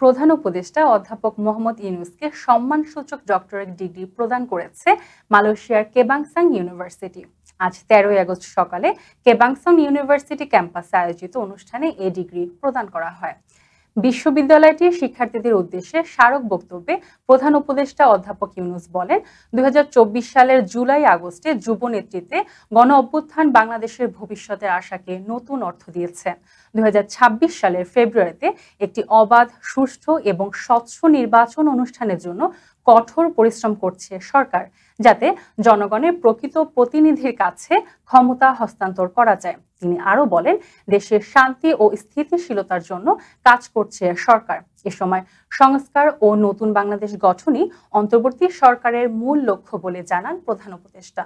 প্রধান উপদেষ্টা অধ্যাপক মোহাম্মদ ইউনূসকে সম্মানসূচক ডক্টরেট ডিগ্রি প্রদান করেছে মালয়েশিয়ার কেবাংসাং ইউনিভার্সিটি। আজ ১৩ই আগস্ট সকালে কেবাংসাং ইউনিভার্সিটি ক্যাম্পাসে আয়োজিত অনুষ্ঠানে এ ডিগ্রি প্রদান করা হয়। বিশ্ববিদ্যালয়টির শিক্ষার্থীদের উদ্দেশ্যে স্মারক বক্তব্যে প্রধান উপদেষ্টা অধ্যাপক ইউনূস বলেন, ২০২৪ সালের জুলাই আগস্টে যুব নেতৃত্বে গণ অভ্যুত্থান বাংলাদেশের ভবিষ্যতের আশাকে নতুন অর্থ দিয়েছে। ২০২৬ সালের ফেব্রুয়ারিতে একটি অবাধ, সুষ্ঠু এবং স্বচ্ছ নির্বাচন অনুষ্ঠানের জন্য কঠোর পরিশ্রম করছে সরকার, যাতে জনগণের প্রকৃত প্রতিনিধির কাছে ক্ষমতা হস্তান্তর করা যায়। তিনি আরো বলেন, দেশের শান্তি ও স্থিতিশীলতার জন্য কাজ করছে সরকার। এ সময় সংস্কার ও নতুন বাংলাদেশ গঠনই অন্তর্বর্তী সরকারের মূল লক্ষ্য বলে জানান প্রধান উপদেষ্টা।